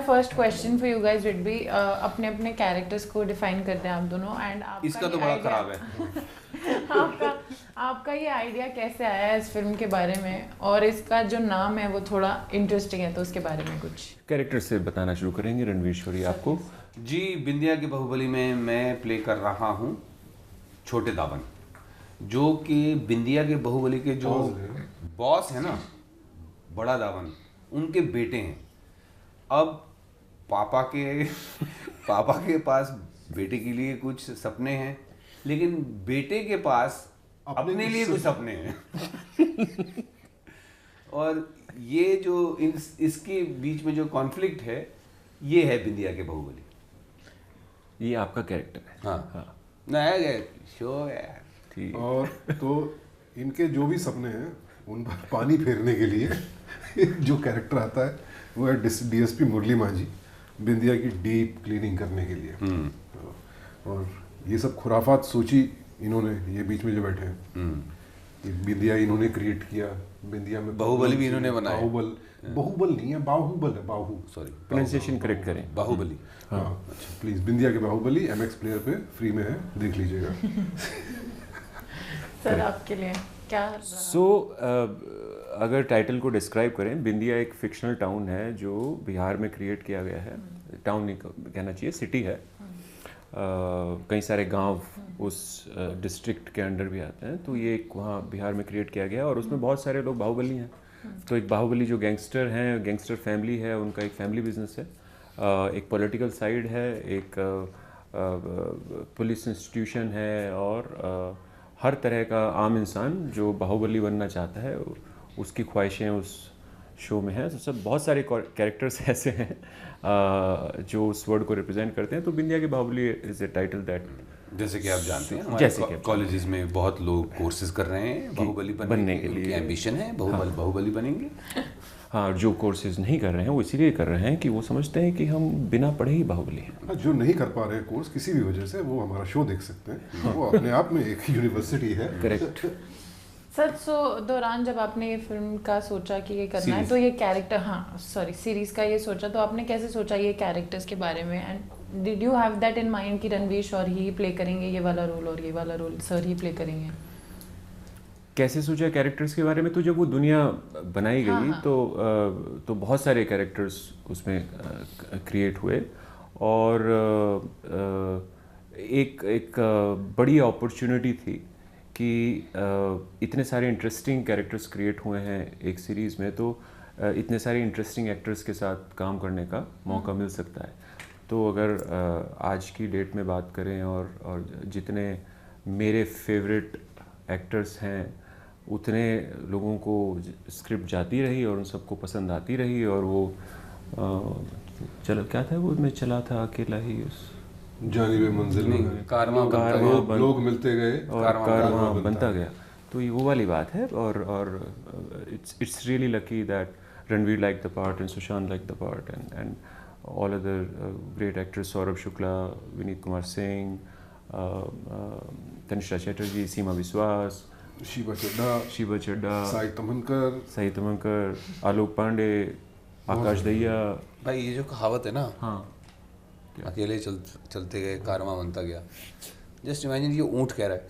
First question for you guys would be अपने अपने characters को डिफाइन करते हैं आप दोनों एंड आपका इसका तो बड़ा खराब है। आपका ये आइडिया कैसे आया इस फिल्म के बारे में, और इसका जो नाम है वो थोड़ा इंटरेस्टिंग है, तो उसके बारे में कुछ कैरेक्टर से बताना शुरू करेंगे रणवीर शोरी आपको। जी, बिंदिया के बाहुबली में मैं प्ले कर रहा हूँ छोटे दावन, जो कि बिंदिया के बाहुबली के जो बॉस है ना, बड़ा दावन, उनके बेटे हैं। अब पापा के पास बेटे के लिए कुछ सपने हैं, लेकिन बेटे के पास अपने लिए कुछ सपने हैं। और ये जो इसके बीच में जो कॉन्फ्लिक्ट है, ये है बिंदिया के बाहुबली। ये आपका कैरेक्टर है। हाँ। नया शो है। ठीक। और तो इनके जो भी सपने हैं उन पर पानी फेरने के लिए जो कैरेक्टर आता है वो है डीएसपी मुरली माझी, बिंदिया की डीप क्लीनिंग करने के लिए। और ये सब खुराफात सोची इन्होंने, ये बीच में जो बैठे हैं, ये बिंदिया इन्होंने क्रिएट किया। बिंदिया में बाहुबली भी इन्होंने बनाया। बाहुबल नहीं है, बाहुबल है, सॉरी प्रोनाउंसिएशन करेक्ट करें। बाहुबली। हाँ अच्छा, प्लीज बिंदिया के बाहुबली MX प्लेयर पे फ्री में है, देख लीजिएगा। सर आपके लिए क्या अगर टाइटल को डिस्क्राइब करें, बिंदिया एक फिक्शनल टाउन है जो बिहार में क्रिएट किया गया है। टाउन नहीं कहना चाहिए, सिटी है। कई सारे गांव उस डिस्ट्रिक्ट के अंडर भी आते हैं, तो ये एक वहाँ बिहार में क्रिएट किया गया और उसमें बहुत सारे लोग बाहुबली हैं। तो एक बाहुबली जो गैंगस्टर हैं, गैंगस्टर फैमिली है, उनका एक फैमिली बिजनेस है, एक पॉलिटिकल साइड है, एक पुलिस इंस्टीट्यूशन है, और हर तरह का आम इंसान जो बाहुबली बनना चाहता है उसकी ख्वाहिशें उस शो में हैं। तो सब बहुत सारे कैरेक्टर्स ऐसे हैं जो उस वर्ड को रिप्रेजेंट करते हैं। तो बिंदिया के Baahubali is a title that, जैसे कि आप जानते हैं, हमारे कॉलेजेस में बहुत लोग कोर्सेज कर रहे हैं बाहुबली बनने के लिए। एम्बिशन है बाहुबली बनेंगे। हाँ, जो कोर्सेज नहीं कर रहे हैं वो इसीलिए कर रहे हैं कि वो समझते हैं कि हम बिना पढ़े ही बाहुबली हैं। जो नहीं कर पा रहे हैं कोर्स किसी भी वजह से, वो हमारा शो देख सकते हैं। वो अपने आप में एक यूनिवर्सिटी है। करेक्ट। सर, दौरान जब आपने ये फिल्म का सोचा कि ये करना है, तो ये कैरेक्टर सीरीज का ये सोचा, तो आपने कैसे सोचा ये कैरेक्टर्स के बारे में, and did you have that in mind कि रणवीर शोरी ही प्ले करेंगे ये वाला रोल और ये वाला रोल सर ही प्ले करेंगे? कैसे सोचा कैरेक्टर्स के बारे में? तो जब वो दुनिया बनाई गई तो बहुत सारे कैरेक्टर्स उसमें क्रिएट हुए, और एक बड़ी अपॉर्चुनिटी थी कि इतने सारे इंटरेस्टिंग कैरेक्टर्स क्रिएट हुए हैं एक सीरीज़ में, तो इतने सारे इंटरेस्टिंग एक्टर्स के साथ काम करने का मौका मिल सकता है। तो अगर आज की डेट में बात करें और जितने मेरे फेवरेट एक्टर्स हैं, उतने लोगों को स्क्रिप्ट जाती रही और उन सबको पसंद आती रही, और वो क्या था वो, मैं चला था अकेला ही उस जानिबे मंजिल में, कारवां लोग मिलते गए और कारवां बनता गया। तो ये वो वाली बात है, और it's really lucky that Ranveer like the part and Sushant like the part and all other great actors, Saurabh Shukla, Vineet Kumar Singh, Tanishka Chatterjee, Seema Vishwas, Shiva चड्डा, साई तमनकर, आलोक पांडे, आकाश दहिया। भाई ये जो कहावत है ना, हाँ, अकेले चलते गए कारवां बनता गया, जस्ट इमेजिन ये ऊँट कह रहा है।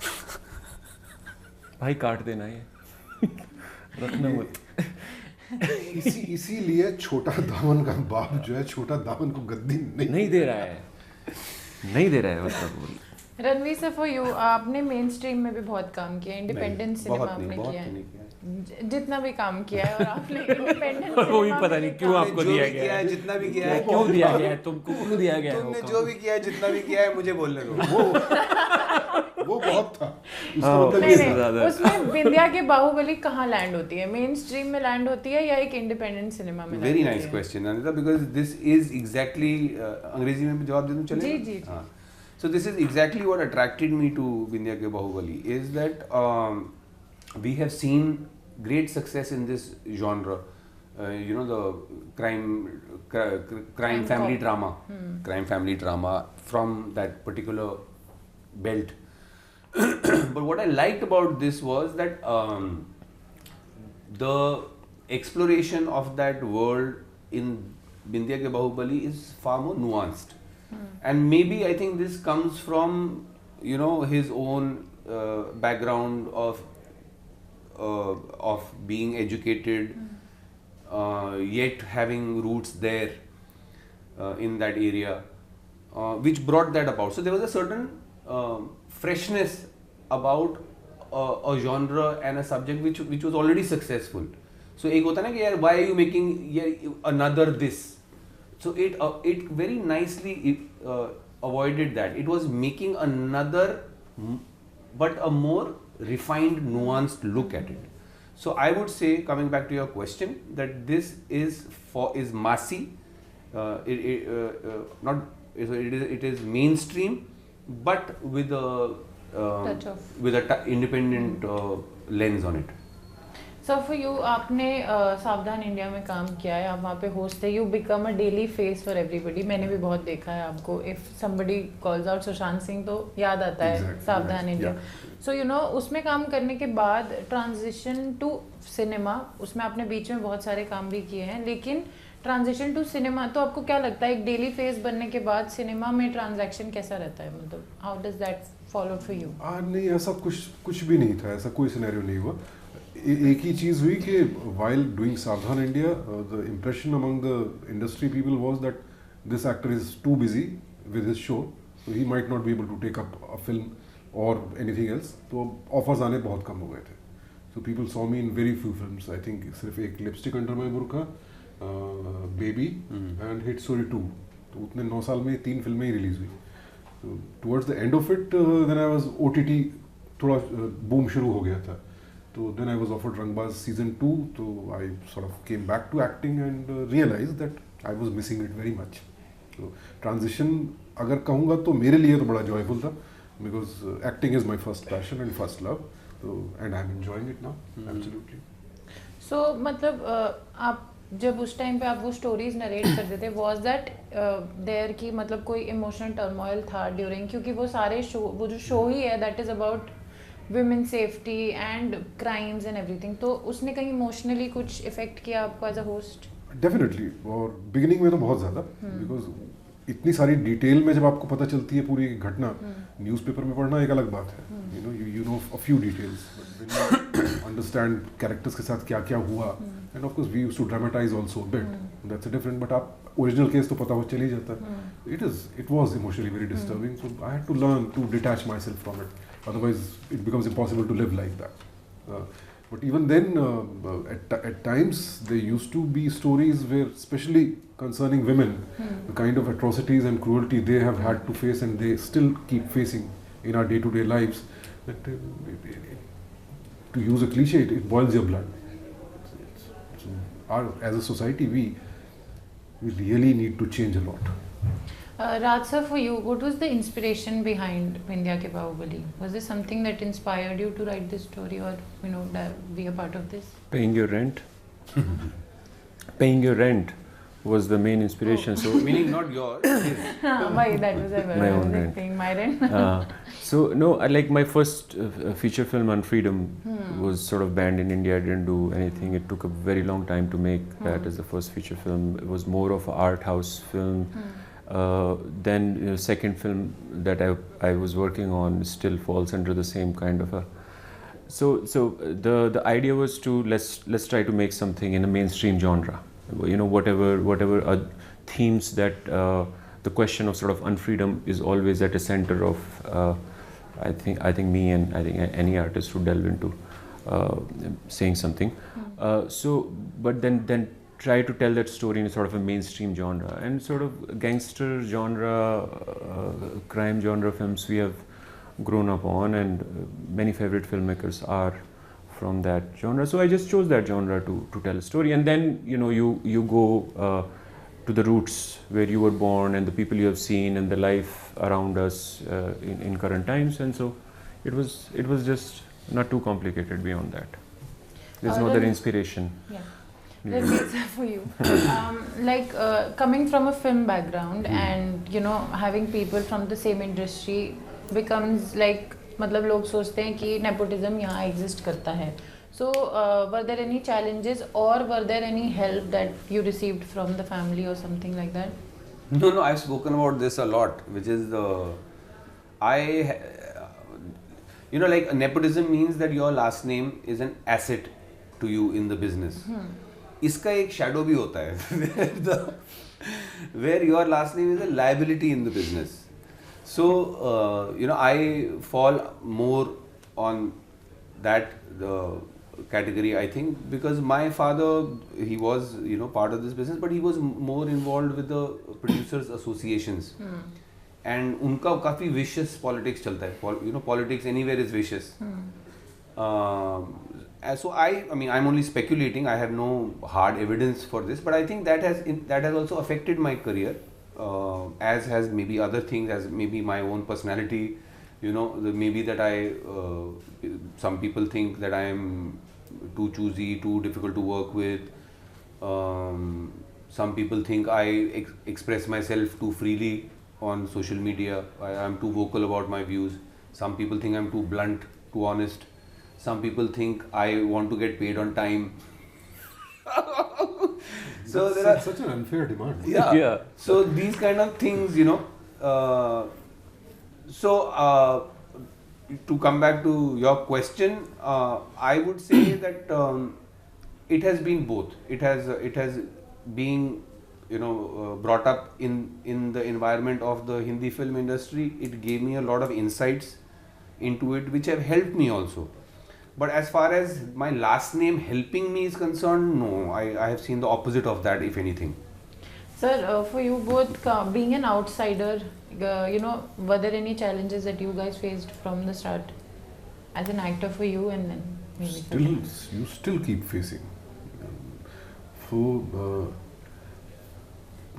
भाई काट देना ये रखना मत। इसीलिए छोटा दामन का बाप जो है, छोटा दामन को गद्दी नहीं दे रहा है मतलब। रणवीर सर, फॉर यू, आपने मेन स्ट्रीम में भी बहुत काम किया, इंडिपेंडेंट सिनेमा आपने किया है, जितना भी काम किया है, और आपने इंडिपेंडेंट वो भी पता नहीं क्यों आपको दिया गया है, जितना भी किया है, क्यों दिया गया है, तुमको क्यों दिया गया है? तुमने जो भी किया है, जितना भी किया है, मुझे बोलने दो। वो बहुत था। उसमें बिंदिया के बाहुबली कहाँ लैंड होती है? मेन स्ट्रीम में लैंड होती है या एक इंडिपेंडेंट सिनेमा में? Very nice question Anita, because this is exactly, अंग्रेजी में जवाब दे दूं चलेगा? जी। So this is exactly what attracted me to Bindiya Ke Bahubali, is that we have seen great success in this genre. The crime family drama, crime family drama from that particular belt. But what I liked about this was that the exploration of that world in Bindiya Ke Bahubali is far more nuanced. And maybe I think this comes from, you know, his own background of being educated, yet having roots there in that area, which brought that about. So there was a certain freshness about a genre and a subject which was already successful. So एक होता है ना कि यार why are you making another this? So it very nicely avoided that. It was making another but a more refined, nuanced look at it. So I would say, coming back to your question, that this is massy. It is mainstream, but with a independent lens on it. So for you, आपने सावधान India में काम किया है, आप वहाँ पे host थे, you become a daily face for everybody. मैंने भी बहुत देखा है आपको. If somebody calls out Sushant Singh तो याद आता है सावधान इंडिया. So you know, उसमें काम करने के बाद transition to cinema, उसमें आपने बीच में बहुत सारे काम भी किए हैं, लेकिन ट्रांजिशन टू सिनेमा, तो आपको क्या लगता है एक डेली फेस बनने के बाद सिनेमा में ट्रांजैक्शन कैसा रहता है, मतलब how does that follow for you? नहीं, ऐसा कुछ भी नहीं था, ऐसा कोई सिनेरियो नहीं हुआ. एक ही चीज़ हुई कि while doing सावधान India, the impression among the industry people was that this actor is too busy with his show, so he might not be able to take up a film or anything else. तो offers आने बहुत कम हो गए थे. So people saw me in very few films. I think सिर्फ एक lipstick under my burkha, baby and hit story 2. तो उतने 9 साल में 3 फिल्में ही रिलीज हुई. तो towards the end of it then I was OTT थोड़ा बूम शुरू हो गया था. तो then I was offered Rangbaaz season 2. तो I sort of came back to acting and realise that I was missing it very much. तो transition अगर कहूँगा तो मेरे लिए तो बड़ा जॉयफुल था, because acting is my first passion and first love. तो and I am enjoying it now absolutely. So मतलब आप जब उस टाइम पे आप वो स्टोरीज नरेट करते थे, वाज दैट देयर की मतलब कोई इमोशनल टर्मोइल था ड्यूरिंग, क्योंकि वो सारे शो, वो जो शो ही है that is about women safety and crimes and everything, तो उसने कहीं इमोशनली कुछ इफेक्ट किया आपको एज अ होस्ट? डेफिनेटली. और बिगिनिंग में तो बहुत ज़्यादा, बिकॉज इतनी सारी डिटेल में जब आपको पता चलती है पूरी घटना, न्यूज़पेपर में पढ़ना एक अलग बात है, you know a few details, but when you understand characters के साथ क्या क्या हुआ, and of course we used to dramatize also bit, that's a different, but आप ओरिजिनल केस तो पता हो चल ही जाता है. It was emotionally very disturbing, so I had to learn to detach myself from it, otherwise it becomes impossible to live like that. But even then, at times there used to be stories where, especially concerning women, the kind of atrocities and cruelty they have had to face and they still keep facing in our day-to-day lives, that to use a cliche, it boils your blood. As a society, we really need to change a lot. Raj sir, for you, what was the inspiration behind Bindiya Ke Bahubali? Was this something that inspired you to write this story, or be a part of this? Paying your rent. Paying your rent was the main inspiration. So Meaning not yours. Why that was ever My own rent. paying my rent. So no, like my first feature film Unfreedom was sort of banned in India. I didn't do anything. It took a very long time to make that as the first feature film. It was more of an art house film. Then second film that I was working on still falls under the same kind of a. So the idea was to let's try to make something in a mainstream genre. Whatever themes that the question of sort of unfreedom is always at the center of. I think me and I think any artist who delve into saying something. But then try to tell that story in a sort of a mainstream genre, and sort of gangster genre, crime genre films we have grown up on, and many favorite filmmakers are from that genre. So I just chose that genre to tell a story, and then you go to the roots where you were born and the people you have seen and the life around us in current times, and so it was just not too complicated beyond that. There's no other inspiration. Yeah. Let me say for you, coming from a film background and having people from the same industry becomes like, मतलब लोग सोचते हैं कि nepotism यहाँ exist करता है. So So, were there any challenges or were there any help that you received from the family or something like that? No, I've spoken about this a lot, which is like nepotism means that your last name is an asset to you in the business. इसका एक shadow भी होता है where your last name is a liability in the business. So, I fall more on that category, I think, because my father, he was part of this business, but he was more involved with the producers associations. And उनका काफी vicious politics चलता है. Politics anywhere is vicious. So I'm only speculating. I have no hard evidence for this, but I think that has also affected my career, as has maybe other things, as maybe my own personality. Maybe that some people think that I am too choosy, too difficult to work with. Some people think I express myself too freely on social media. I am too vocal about my views. Some people think I'm too blunt, too honest. Some people think I want to get paid on time. So there are such an unfair demand. Yeah. So these kind of things, to come back to your question, I would say that it has been both. It has been brought up in the environment of the Hindi film industry. It gave me a lot of insights into it, which have helped me also. But as far as my last name helping me is concerned, no, I have seen the opposite of that, if anything. Sir, for you both, being an outsider, were there any challenges that you guys faced from the start as an actor for you, and then maybe you still keep facing. So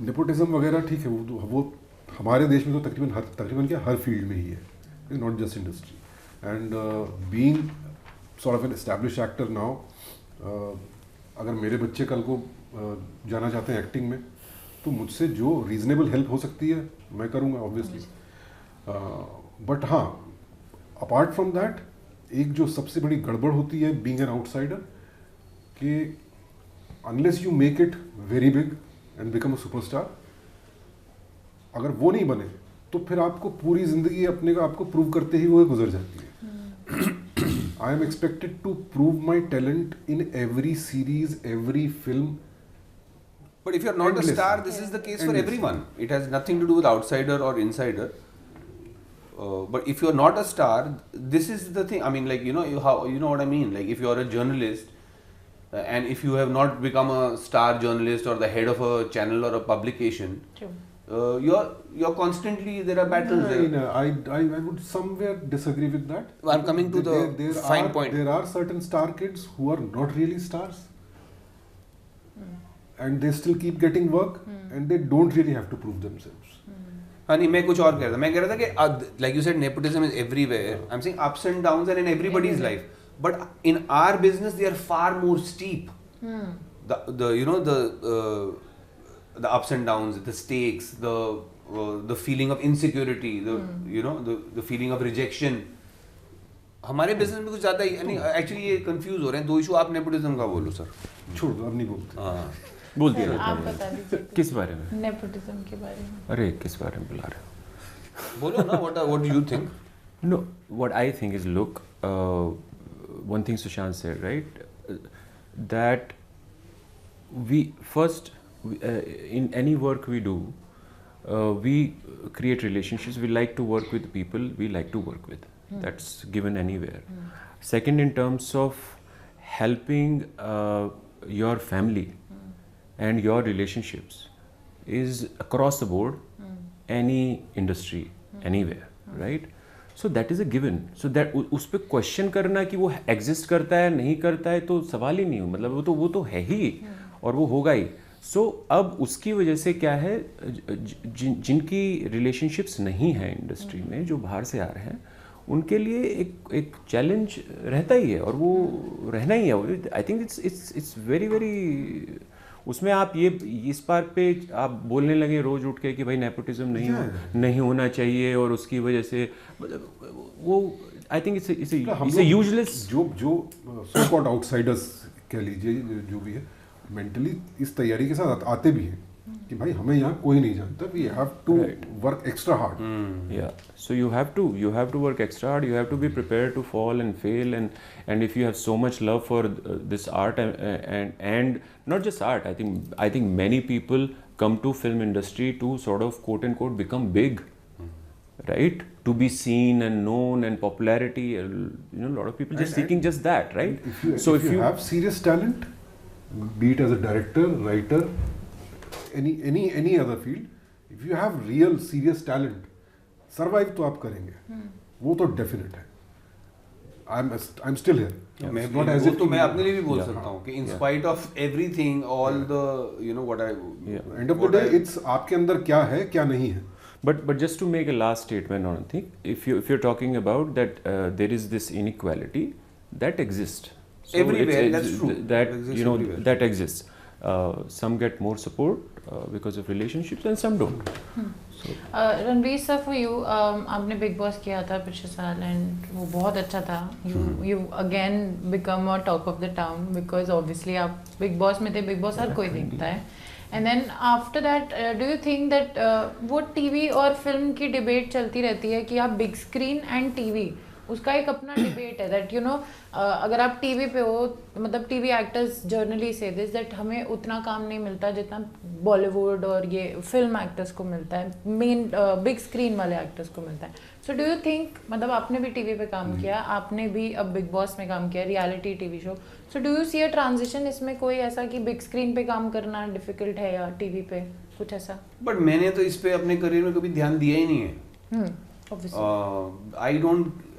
nepotism वगैरह ठीक है, वो हमारे देश में तो तकरीबन क्या हर फील्ड में ही है, not just industry. And being sort of an established actor now, अगर मेरे बच्चे कल को जाना चाहते हैं एक्टिंग में, तो मुझसे जो रीजनेबल हेल्प हो सकती है मैं करूँगा ऑब्वियसली. बट हाँ, अपार्ट फ्रॉम दैट, एक जो सबसे बड़ी गड़बड़ होती है बीइंग एन आउटसाइडर, कि unless you make it very big and become a superstar, अगर वो नहीं बने तो फिर आपको पूरी जिंदगी अपने को आपको प्रूव करते ही वो गुजर जाती है. I am expected to prove my talent in every series, every film. But if you're not a star, this is the case for everyone. It has nothing to do with outsider or insider. But if you're not a star, this is the thing. I mean, like, you know what I mean. Like, if you're a journalist, and if you have not become a star journalist or the head of a channel or a publication, True. You're constantly, there are battles there. No, I would somewhere disagree with that. I'm coming to the fine point. There are certain star kids who are not really stars, and they still keep getting work, and they don't really have to prove themselves. नहीं, मैं कुछ और कह रहा था. मैं कह रहा था कि like you said, nepotism is everywhere. I'm saying ups and downs are in everybody's life. But in our business, they are far more steep. The ups and downs, the stakes, the feeling of insecurity, the feeling of rejection. हमारे business में कुछ ज़्यादा ही नहीं. Actually ये confuse हो रहे हैं. दो इशू. आप नेपोटिज्म का बोलो सर. छोड़ दो, अब नहीं बोलते. हाँ, बोल दिया. आप बता दीजिए किस बारे में? नेपोटिज्म के बारे में. अरे किस बारे में बुला रहे हो? बोलो ना. What do you think? No, what I think is, look, one thing Sushant said, right, that we first, in any work we do, we create relationships. We like to work with people we like to work with. That's given anywhere. Second, in terms of helping your family and your relationships, is across the board, any industry, anywhere, right? So that is a given. So that उस पे question करना कि वो exist करता है नहीं करता है तो सवाल ही नहीं हो. मतलब वो तो है ही और वो होगा ही. सो अब उसकी वजह से क्या है, जिनकी रिलेशनशिप्स नहीं हैं इंडस्ट्री में, जो बाहर से आ रहे हैं, उनके लिए एक चैलेंज रहता ही है और वो रहना ही है. I think it's very very, उसमें आप ये इस बार पे आप बोलने लगे रोज उठ के कि भाई नेपोटिज्म नहीं होना चाहिए और उसकी वजह से, मतलब वो I think it's हम a लोग useless. जो सो कॉल्ड आउटसाइडर्स कह लीजिए, जो भी है मेंटली इस तैयारी के साथ आते भी हैं कि भाई हमें यहाँ कोई नहीं जानता, we have to work extra hard. Yeah, so you have to work extra hard. You have to be prepared to fall and fail, and if you have so much love for this art and not just art, I think many people come to film industry to sort of quote unquote become big, right? To be seen and known and popularity. A lot of people just seeking just that, right? If you have serious talent, be it as a director, writer, any other field, if you have real serious talent, survive तो आप करेंगे, वो तो definite है. I'm still here. मैं It's not as if तो मैं अपने लिए भी बोल सकता हूँ कि in spite of everything, all the what I end of the day, it's आपके अंदर क्या है क्या नहीं है. But just to make a last statement on a thing, if you're talking about that there is this inequality that exists. So everywhere, that's true. That exists everywhere. that exists. Some get more support because of relationships and some don't. Ranveer sir, for you, आपने Bigg Boss किया था पिछले साल and वो बहुत अच्छा था. You again become a talk of the town because obviously आप बिग बॉस में थे. बिग बॉस हर कोई देखता है. And then after that do you think that वो टीवी और फिल्म की डिबेट चलती रहती है कि आप बिग स्क्रीन एंड टीवी, उसका एक अपना डिबेट है दैट अगर आप टीवी पे हो, मतलब टीवी एक्टर्स जर्नली से दिस दैट हमें उतना काम नहीं मिलता जितना बॉलीवुड और ये फिल्म एक्टर्स को मिलता है, मेन बिग स्क्रीन वाले एक्टर्स को मिलता है. सो डू यू थिंक, मतलब आपने भी टीवी पे काम किया, आपने भी अब बिग बॉस में काम किया, reality TV show, so do you see a transition इसमें कोई ऐसा कि बिग स्क्रीन पे काम करना डिफिकल्ट है या टीवी पे कुछ ऐसा? बट मैंने तो इस पे अपने करियर में कभी ध्यान दिया ही नहीं है.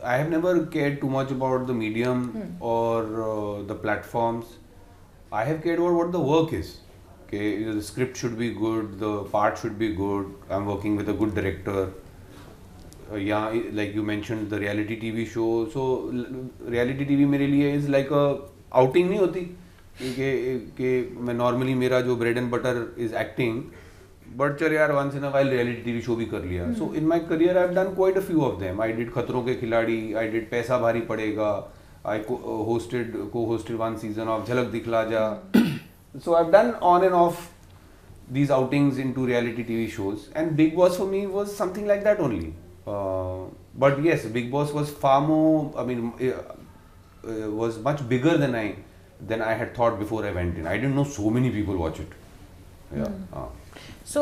I have never cared too much about the medium or the platforms. I have cared about what the work is. Okay, the script should be good, the part should be good. I'm working with a good director. Yeah, like you mentioned, the reality TV show. So reality TV मेरे लिए is like a outing नहीं होती कि मैं normally मेरा जो bread and butter is acting. But चल यार once in a while reality TV show भी कर लिया. So in my career I have done quite a few of them. I did खतरों के खिलाड़ी, आई डिड पैसा भारी पड़ेगा, आई co-hosted one season of झलक दिखला जा. So I've done on and off these outings into reality TV shows, and Big Boss for me was something like that only. But yes, Big Boss was far more, I mean, was much bigger than I had thought before I went in. I didn't know so many people watch it. Yeah. सो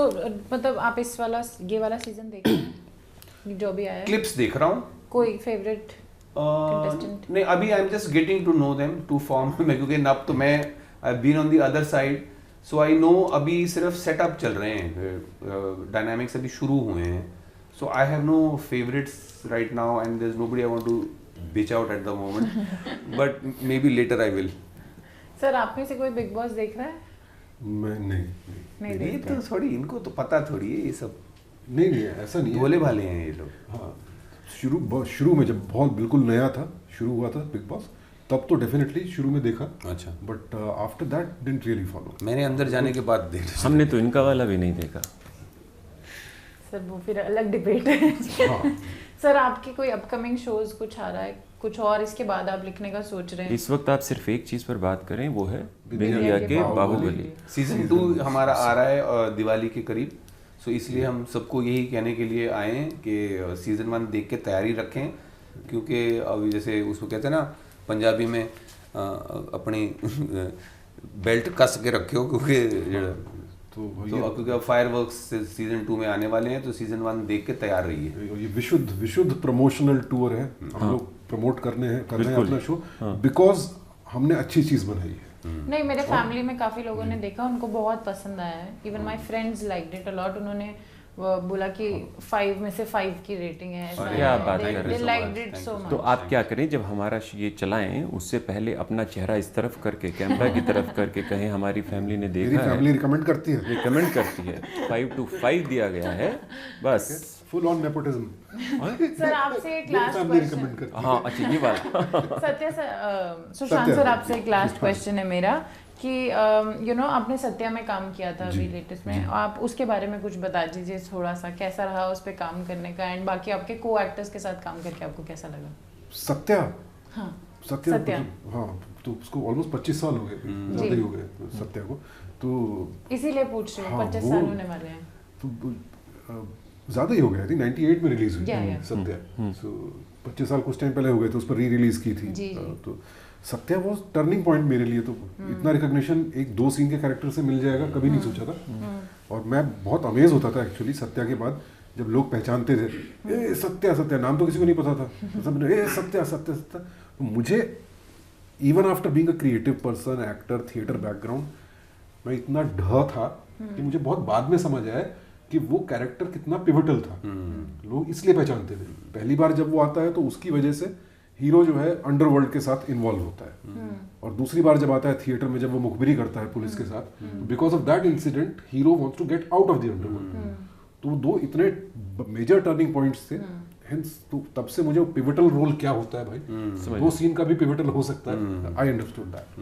मतलब आप ये वाला season देख रहे हैं जो भी आया? क्लिप्स देख रहा हूँ. कोई फेवरेट कंटेस्टेंट? नहीं, अभी I am just getting to know them to form में, क्योंकि अब तो मैं I been on the other side, so I know अभी सिर्फ सेटअप चल रहे हैं, डायनामिक्स अभी शुरू हुए हैं. So I have no favourites right now and there is nobody I want to bitch out at the moment, but maybe later I will. Sir, आप में से कोई बिग बॉस देख रहा है? मैं नहीं. ये तो थोड़ी इनको तो पता थोड़ी है ये सब. नहीं ऐसा नहीं है, भोले भाले हैं ये लोग. हाँ, शुरू में जब बहुत बिल्कुल नया था, शुरू हुआ था बिग बॉस, तब तो डेफिनेटली शुरू में देखा. अच्छा. But after that didn't really follow. मैंने अंदर जाने के बाद देखा. हमने तो इनका वाला भी नहीं देखा. सर वो फिर अलग डिबेट है. हाँ. सर, आपकी कोई अपकमिंग शोज कुछ आ रहा है, कुछ और इसके बाद आप लिखने का सोच रहे हैं? इस वक्त आप सिर्फ एक चीज़ पर बात करें, वो है बिंदिया के बाहुबली. सीजन 2 हमारा आ रहा है दिवाली के करीब. सो इसलिए हम सबको यही कहने के लिए आए हैं कि सीजन 1 देख के तैयारी रखें, क्योंकि अभी जैसे उसको कहते हैं ना पंजाबी में अपनी बेल्ट कस के रखो, क्योंकि क्योंकि अब फायरवर्क्स सीजन 2 में आने वाले हैं. तो सीजन 1 देख के तैयार रहिए. ये विशुद्ध प्रमोशनल टूर है. हम लोग प्रमोट कर रहे हैं अपना शो बिकॉज हमने अच्छी चीज बनाई है. नहीं, मेरे फैमिली में काफी लोगों ने देखा, उनको बहुत पसंद आया है. Even my friends liked it a lot. उन्होंने बोला कि 5 में से 5 की रेटिंग है. क्या बात कर रहे हैं. Liked it so much. तो आप क्या करें, जब हमारा ये चलाएं उससे पहले अपना चेहरा इस तरफ करके, कैमरा की तरफ करके कहें हमारी फैमिली ने देखा है. फैमिली रिकमेंड करती है. रिकमेंड करती है. 5 to 5 दिया गया है बस. Full on nepotism. सर, आपसे एक लास्ट क्वेश्चन. हाँ, अच्छा, ये वाला. सत्य सर, सुशांत सर, आपसे एक लास्ट क्वेश्चन है मेरा कि आपने सत्या में काम किया था अभी लेटेस्ट में. आप उसके बारे में कुछ बता दीजिए थोड़ा सा, कैसा रहा उस पर काम करने का, एंड बाकी आपके को एक्टर्स के साथ काम करके आपको कैसा लगा? सत्या हाँ सत्या सत्या। हाँ, तो उसको ऑलमोस्ट 25 साल हो गए, ज़्यादा ही हो गए सत्या को, तो इसीलिए पूछ रही हूँ, हाँ, 25 वो- साल होने वाले हैं। तो ज़्यादा ही हो गया, आई थिंक 98 में रिलीज हुई Yeah, yeah. सत्या, सो 25 साल कुछ टाइम पहले हो गए थे, उस पर री रिलीज की थी। जी, जी। तो सत्या वो टर्निंग पॉइंट मेरे लिए, तो इतना रिकग्निशन एक 2 सीन के कैरेक्टर से मिल जाएगा कभी नहीं सोचा था। और मैं बहुत अमेज होता था एक्चुअली सत्या के बाद, जब लोग पहचानते थे, ए सत्या सत्या, नाम तो किसी को नहीं पता था, सब ने ए सत्या सत्या सत्या। तो मुझे even after being a creative person, actor, theatre background, मैं इतना ढ था कि मुझे बहुत बाद में समझ आया कि वो कैरेक्टर कितना पिवटल था। लोग इसलिए पहचानते थे, पहली बार जब वो आता है तो उसकी वजह से हीरो जो है अंडरवर्ल्ड के साथ इन्वॉल्व होता है, और दूसरी बार जब आता है थिएटर में, जब वो मुखबिरी करता है पुलिस के साथ, because of that incident hero wants to get out of the underworld. तो वो 2 इतने मेजर टर्निंग पॉइंट्स थे, हेंस तो तब से मुझे पिवटल रोल क्या होता है भाई, 2 सीन का भी पिवटल हो सकता है, आई अंडरस्टूड दैट।